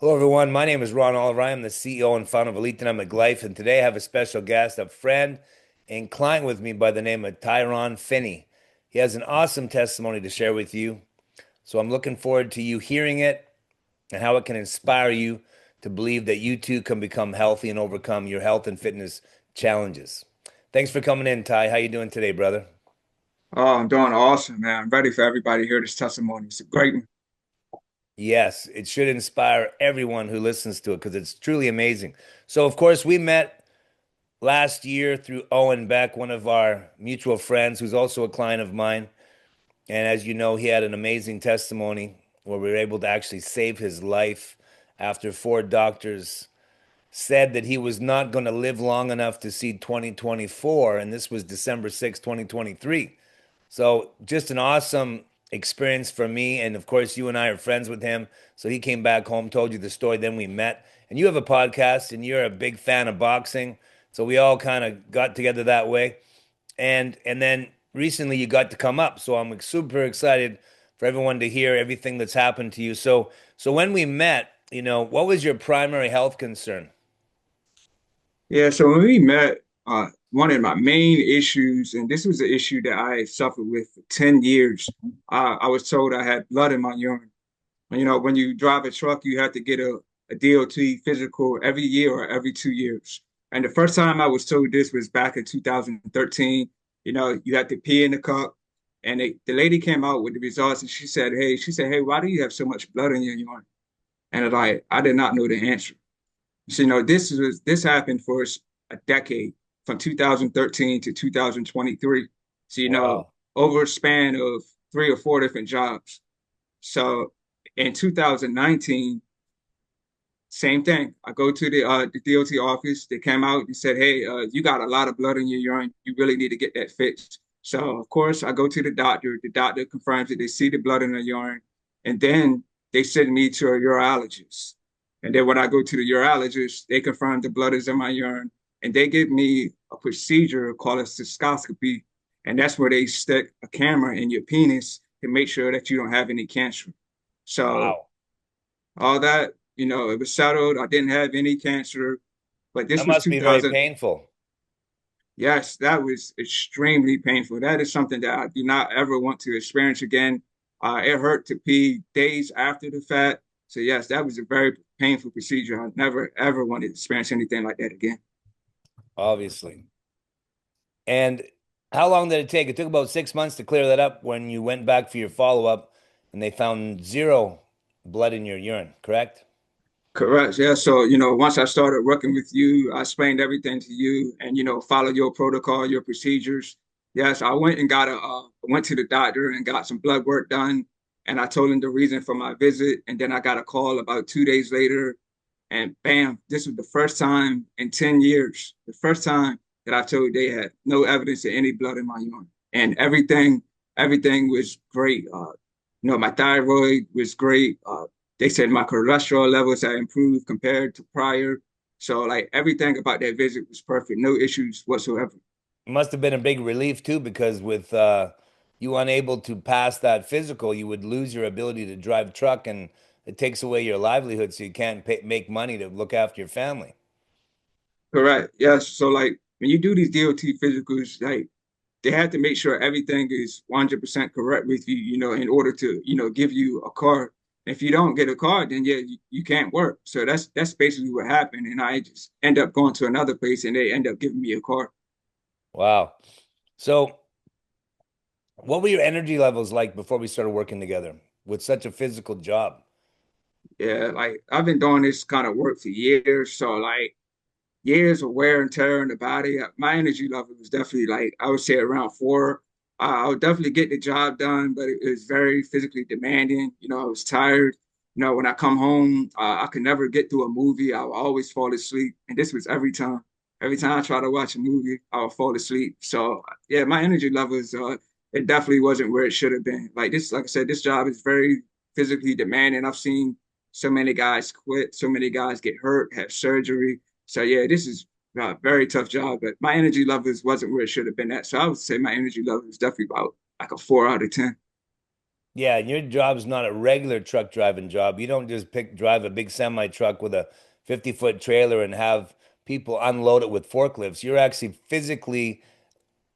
Hello, everyone. My name is Ron Oliver. I am the CEO and founder of Elite Dynamic Life, and today I have a special guest, a friend and client with me by the name of Tyron Finney. He has an awesome testimony to share with you, so I'm looking forward to you hearing it and how it can inspire you to believe that you too can become healthy and overcome your health and fitness challenges. Thanks for coming in, Ty. How you doing today, brother? Oh, I'm doing awesome, man. I'm ready for everybody to hear this testimony. It's a great one. Yes, it should inspire everyone who listens to it because it's truly amazing. So, of course, we met last year through Owen Beck, one of our mutual friends who's also a client of mine. And as you know, he had an amazing testimony where we were able to actually save his life after four doctors said that he was not going to live long enough to see 2024. And this was December 6th, 2023. So just an awesome experience for me. And of course, you and I are friends with him. So he came back home, told you the story, then we met. And you have a podcast and you're a big fan of boxing. So we all kind of got together that way. And then recently you got to come up. So I'm super excited for everyone to hear everything that's happened to you. So when we met, what was your primary health concern? Yeah, so when we met, one of my main issues, and this was an issue that I had suffered with for 10 years, I was told I had blood in my urine. And, when you drive a truck, you have to get a DOT physical every year or every 2 years. And the first time I was told this was back in 2013. You had to pee in the cup. And the lady came out with the results and she said, hey, why do you have so much blood in your urine? And I did not know the answer. So, this happened for a decade from 2013 to 2023. So, Wow. over a span of three or four different jobs. So in 2019, same thing. I go to the DOT office. They came out and said, "Hey, you got a lot of blood in your urine. You really need to get that fixed." So of course, I go to the doctor. The doctor confirms that they see the blood in the urine, and then they send me to a urologist. And then when I go to the urologist, they confirm the blood is in my urine, and they give me a procedure called a cystoscopy, and that's where they stick a camera in your penis to make sure that you don't have any cancer. So Wow. all that, it was settled. I didn't have any cancer, but this That was must be very 2000. painful. Yes, that was extremely painful. That is something that I do not ever want to experience again. It hurt to pee days after the fact. So yes, that was a very painful procedure. I never ever want to experience anything like that again. Obviously. And how long did it take? It took about 6 months to clear that up when you went back for your follow-up and they found zero blood in your urine, correct? Correct. Yeah. So, once I started working with you, I explained everything to you and, followed your protocol, your procedures. Yes, I went and went to the doctor and got some blood work done. And I told him the reason for my visit. And then I got a call about 2 days later. And bam, this was the first time in 10 years, the first time that I told they had no evidence of any blood in my urine. And everything was great. My thyroid was great. They said my cholesterol levels had improved compared to prior. So like everything about that visit was perfect, no issues whatsoever. It must have been a big relief too, because with you unable to pass that physical, you would lose your ability to drive truck and it takes away your livelihood, so you can't make money to look after your family. Correct. Yes. So like when you do these DOT physicals, like they have to make sure everything is 100% correct with you, in order to, give you a card. If you don't get a card, then yeah, you can't work. So that's basically what happened. And I just end up going to another place and they end up giving me a card. Wow. So, what were your energy levels like before we started working together with such a physical job? Yeah, like I've been doing this kind of work for years. So like years of wear and tear on the body. My energy level was definitely like I would say around four. I would definitely get the job done, but it was very physically demanding. I was tired. When I come home, I could never get through a movie. I would always fall asleep, and this was every time. Every time I try to watch a movie, I would fall asleep. So yeah, my energy levels, it definitely wasn't where it should have been. Like I said, this job is very physically demanding. I've seen so many guys quit, so many guys get hurt, have surgery. So yeah, this is a very tough job, but my energy levels wasn't where it should have been at. So I would say my energy level is definitely about like a 4 out of 10. Yeah, and your job's not a regular truck driving job. You don't just drive a big semi truck with a 50-foot trailer and have people unload it with forklifts. You're actually physically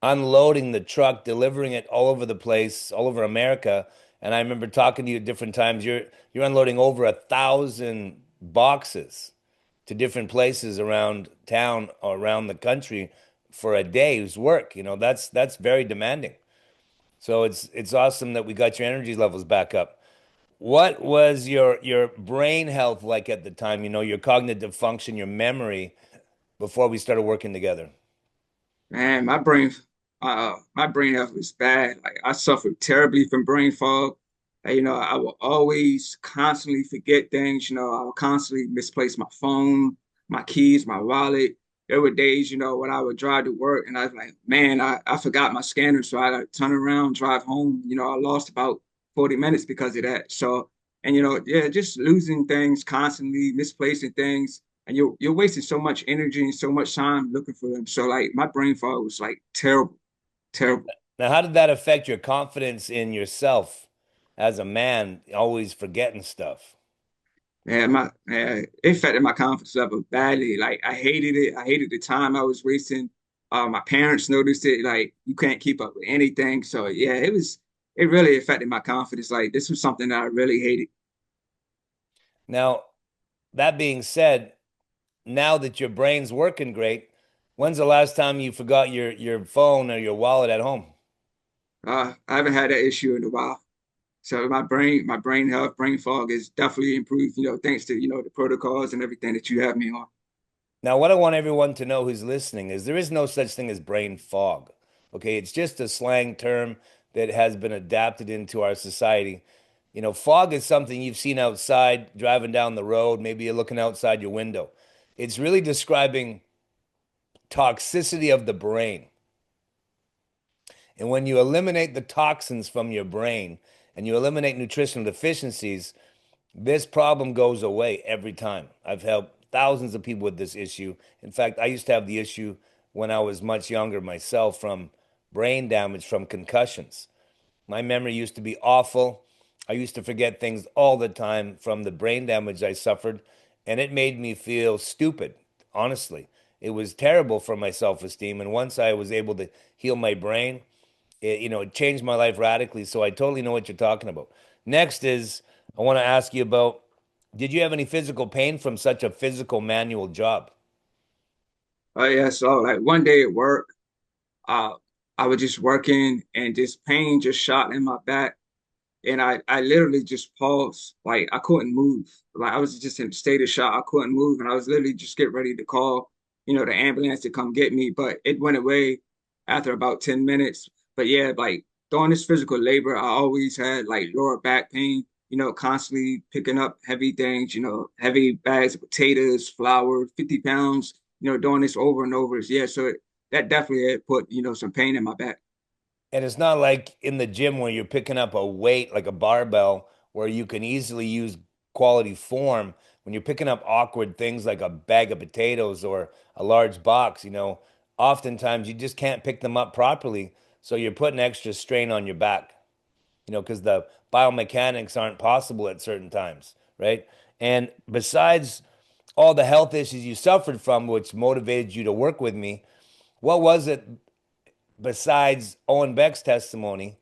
unloading the truck, delivering it all over the place, all over America. And I remember talking to you at different times. You're unloading over 1,000 boxes to different places around town or around the country for a day's work. That's very demanding. So it's awesome that we got your energy levels back up. What was your brain health like at the time? Your cognitive function, your memory before we started working together. Man, my brain health was bad. Like I suffered terribly from brain fog. I will always constantly forget things. I would constantly misplace my phone, my keys, my wallet. There were days, when I would drive to work and I was like, man, I forgot my scanner. So I got to turn around, drive home. I lost about 40 minutes because of that. So, and yeah, just losing things constantly, misplacing things, and you're wasting so much energy and so much time looking for them. So like my brain fog was like terrible, terrible. Now, how did that affect your confidence in yourself as a man, always forgetting stuff? Man, it affected my confidence level badly. Like I hated it. I hated the time I was wasting. My parents noticed it. Like you can't keep up with anything. So yeah, it really affected my confidence. Like this was something that I really hated. Now, that being said, now that your brain's working great, when's the last time you forgot your phone or your wallet at home? I haven't had that issue in a while. So my brain health, brain fog is definitely improved, thanks to, the protocols and everything that you have me on. Now, what I want everyone to know who's listening is there is no such thing as brain fog. Okay, it's just a slang term that has been adapted into our society. Fog is something you've seen outside driving down the road. Maybe you're looking outside your window. It's really describing toxicity of the brain. And when you eliminate the toxins from your brain and you eliminate nutritional deficiencies, this problem goes away every time. I've helped thousands of people with this issue. In fact, I used to have the issue when I was much younger myself from brain damage from concussions. My memory used to be awful. I used to forget things all the time from the brain damage I suffered, and it made me feel stupid, honestly. It was terrible for my self-esteem. And once I was able to heal my brain, it changed my life radically. So I totally know what you're talking about. Next is I want to ask you about, did you have any physical pain from such a physical manual job? Oh yeah, so like one day at work, uh, I was just working and this pain just shot in my back. And I literally just paused. Like I couldn't move. Like I was just in a state of shock. I couldn't move. And I was literally just getting ready to call, the ambulance to come get me. But it went away after about 10 minutes. But yeah, like during this physical labor, I always had like lower back pain, constantly picking up heavy things, heavy bags of potatoes, flour, 50 pounds, doing this over and over. Yeah, so that definitely had put, some pain in my back. And it's not like in the gym where you're picking up a weight like a barbell where you can easily use quality form. When you're picking up awkward things like a bag of potatoes or a large box, oftentimes you just can't pick them up properly. So you're putting extra strain on your back, because the biomechanics aren't possible at certain times, right? And besides all the health issues you suffered from, which motivated you to work with me, what was it besides Owen Beck's testimony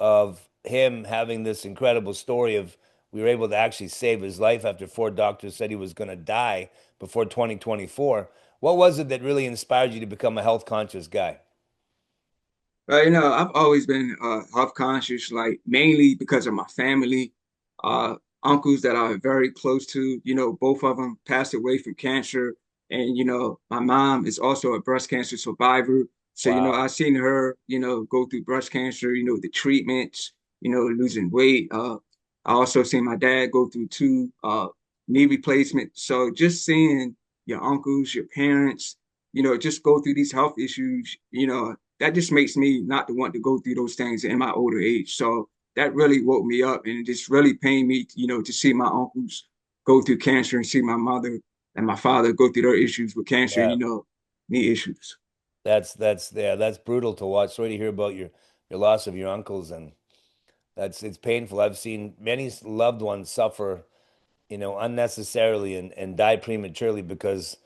of him having this incredible story of we were able to actually save his life after four doctors said he was going to die before 2024? What was it that really inspired you to become a health conscious guy? I've always been health conscious, like mainly because of my family, uh, uncles that I'm very close to. Both of them passed away from cancer, and my mom is also a breast cancer survivor. So Wow. I've seen her, go through breast cancer. The treatments, losing weight. I also seen my dad go through two knee replacements. So just seeing your uncles, your parents, just go through these health issues, that just makes me not to want to go through those things in my older age. So that really woke me up and it just really pained me, to see my uncles go through cancer and see my mother and my father go through their issues with cancer, Yeah. knee issues. That's brutal to watch. Sorry to hear about your loss of your uncles, and That's it's painful. I've seen many loved ones suffer, unnecessarily and die prematurely because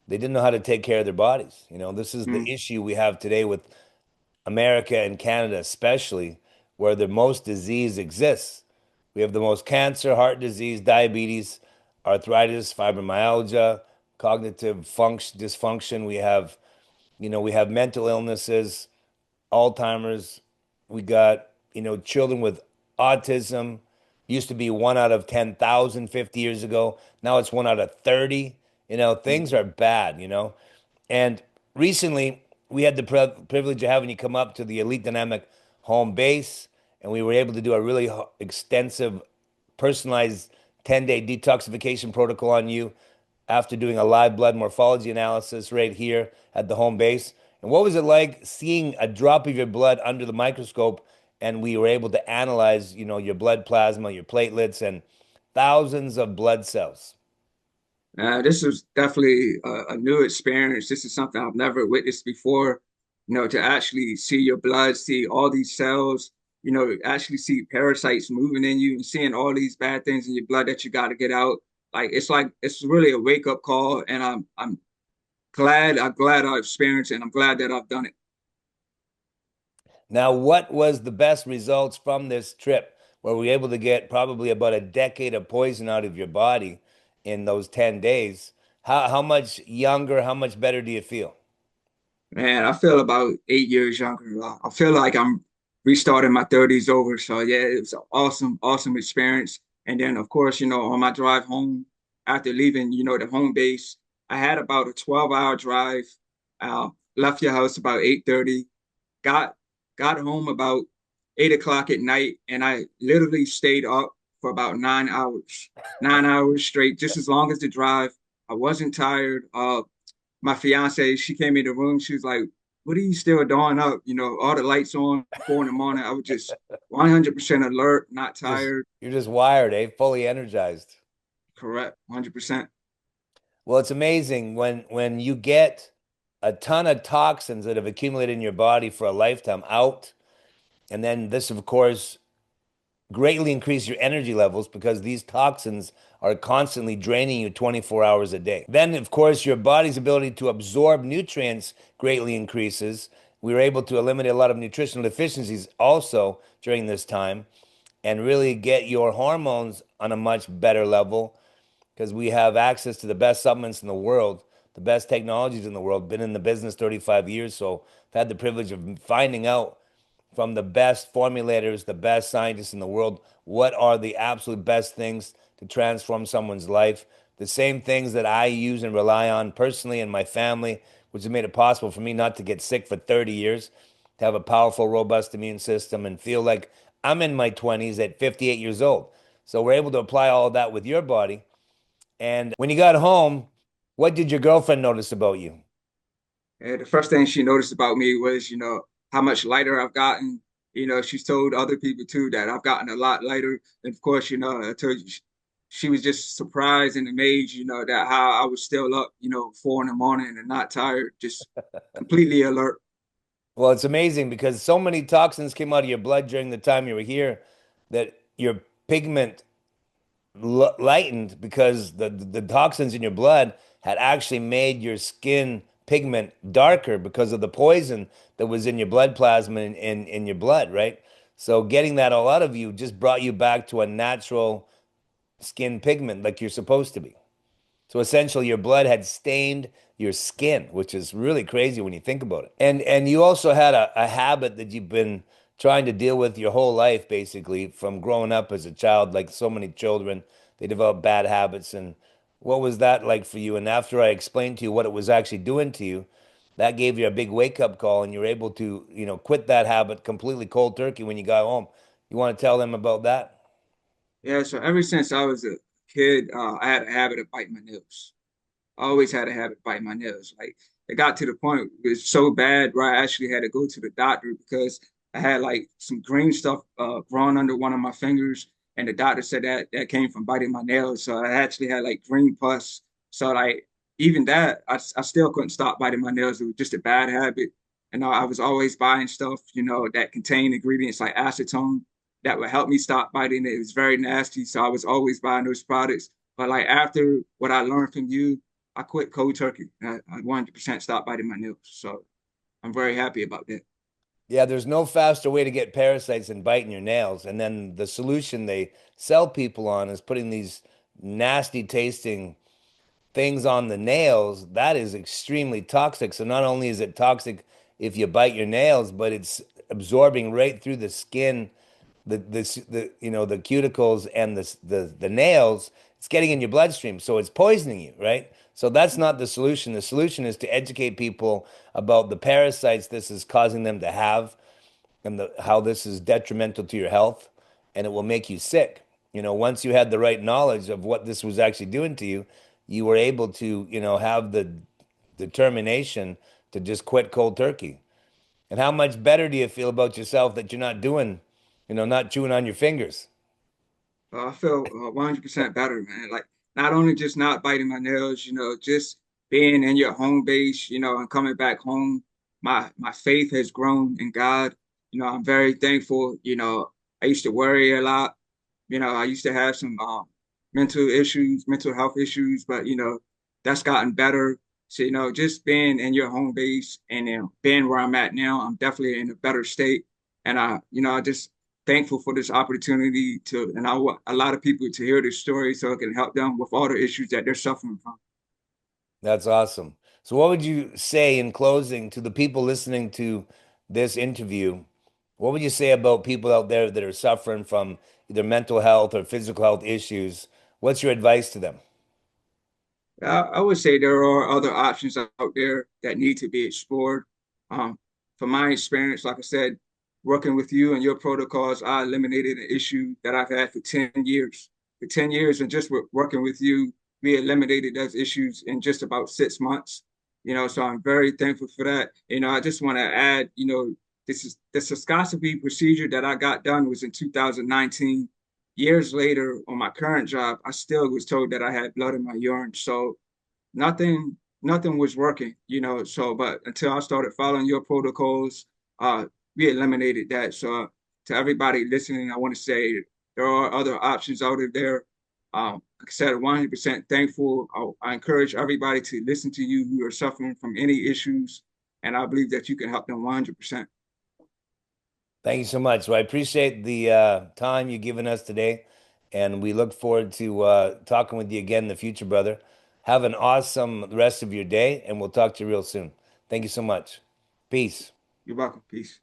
they didn't know how to take care of their bodies. This is the Mm. issue we have today with America and Canada, especially where the most disease exists. We have the most cancer, heart disease, diabetes, arthritis, fibromyalgia, cognitive function dysfunction. We have mental illnesses, Alzheimer's. We got, children with autism. Used to be one out of 10,000 50 years ago. Now it's one out of 30. Things Mm. are bad. And recently, we had the privilege of having you come up to the Elite Dynamic home base, and we were able to do a really extensive, personalized 10-day detoxification protocol on you after doing a live blood morphology analysis right here at the home base. And what was it like seeing a drop of your blood under the microscope, and we were able to analyze, your blood plasma, your platelets, and thousands of blood cells? This was definitely a new experience. This is something I've never witnessed before. To actually see your blood, see all these cells, actually see parasites moving in you and seeing all these bad things in your blood that you got to get out. Like it's really a wake up call, and I'm glad I experienced it, and I'm glad that I've done it. Now, what was the best results from this trip where we were able to get probably about a decade of poison out of your body in those 10 days? How much younger, how much better do you feel? Man, I feel about 8 years younger. I feel like I'm restarting my 30s over. So yeah, it was an awesome, awesome experience. And then of course, on my drive home after leaving, the home base, I had about a 12-hour drive. Left your house about 8:30, got got home about 8 o'clock at night, and I literally stayed up for about 9 hours, 9 hours straight, just as long as the drive. I wasn't tired. My fiance, she came in the room. She was like, "What are you still doing up? All the lights on, 4 in the morning." I was just 100% alert, not Just tired. you're just wired, eh? Fully energized. Correct, 100%. Well, it's amazing when you get a ton of toxins that have accumulated in your body for a lifetime out, and then this, of course, greatly increase your energy levels because these toxins are constantly draining you 24 hours a day. Then, of course, your body's ability to absorb nutrients greatly increases. We were able to eliminate a lot of nutritional deficiencies also during this time and really get your hormones on a much better level because we have access to the best supplements in the world, the best technologies in the world. Been in the business 35 years, so I've had the privilege of finding out from the best formulators, the best scientists in the world, what are the absolute best things to transform someone's life. The same things that I use and rely on personally and my family, which has made it possible for me not to get sick for 30 years, to have a powerful, robust immune system and feel like I'm in my 20s at 58 years old. So we're able to apply all of that with your body. And when you got home, what did your girlfriend notice about you? And the first thing she noticed about me was, how much lighter I've gotten. She's told other people too that I've gotten a lot lighter. And of course, I told you she was just surprised and amazed, that how I was still up, 4 in the morning and not tired, just completely alert. Well, it's amazing because so many toxins came out of your blood during the time you were here that your pigment lightened because the toxins in your blood had actually made your skin pigment darker because of the poison that was in your blood plasma and in your blood, right? So getting that all out of you just brought you back to a natural skin pigment like you're supposed to be. So essentially, your blood had stained your skin, which is really crazy when you think about it. And you also had a habit that you've been trying to deal with your whole life, basically, from growing up as a child, like so many children, they develop bad habits. And what was that like for you? And after I explained to you what it was actually doing to you, that gave you a big wake-up call, and you were able to, quit that habit completely cold turkey when you got home. You want to tell them about that? Yeah, so ever since I was a kid, I had a habit of biting my nails. I always had a habit of biting my nails. Like it got to the point it was so bad where I actually had to go to the doctor because I had like some green stuff growing under one of my fingers, and the doctor said that that came from biting my nails. So I actually had like green pus. So like even that, I still couldn't stop biting my nails. It was just a bad habit, and I was always buying stuff, that contained ingredients like acetone. that would help me stop biting. It was very nasty, so I was always buying those products. But like after what I learned from you, I quit cold turkey. I 100% stopped biting my nails. So I'm very happy about that. Yeah, there's no faster way to get parasites than biting your nails. And then the solution they sell people on is putting these nasty tasting things on the nails. That is extremely toxic. So not only is it toxic if you bite your nails, but it's absorbing right through the skin, the cuticles and the nails. It's getting in your bloodstream, so it's poisoning you, right? So that's not the solution. The solution is to educate people about the parasites this is causing them to have and how this is detrimental to your health and it will make you sick. Once you had the right knowledge of what this was actually doing to you, you were able to, have the determination to just quit cold turkey. And how much better do you feel about yourself that you're not doing, not chewing on your fingers? I feel 100% better, man. Like not only just not biting my nails, just being in your home base, and coming back home. My faith has grown in God. I'm very thankful. I used to worry a lot. I used to have some mental issues, mental health issues, but that's gotten better. So just being in your home base and being where I'm at now, I'm definitely in a better state. And I just thankful for this opportunity to, and I want a lot of people to hear this story so it can help them with all the issues that they're suffering from. That's awesome. So, what would you say in closing to the people listening to this interview? What would you say about people out there that are suffering from either mental health or physical health issues? What's your advice to them? I would say there are other options out there that need to be explored. Um, from my experience, like I said, working with you and your protocols, I eliminated an issue that I've had for 10 years. For 10 years, and just working with you, we eliminated those issues in just about 6 months. So I'm very thankful for that. I just want to add, this is the cystoscopy procedure that I got done was in 2019. Years later, on my current job, I still was told that I had blood in my urine. So nothing was working, So, but until I started following your protocols, uh, we eliminated that. So, to everybody listening, I want to say there are other options out there. Like I said, 100% thankful. I encourage everybody to listen to you who are suffering from any issues, and I believe that you can help them 100%. Thank you so much. Well, I appreciate the time you've given us today, and we look forward to talking with you again in the future, brother. Have an awesome rest of your day, and we'll talk to you real soon. Thank you so much. Peace. You're welcome. Peace.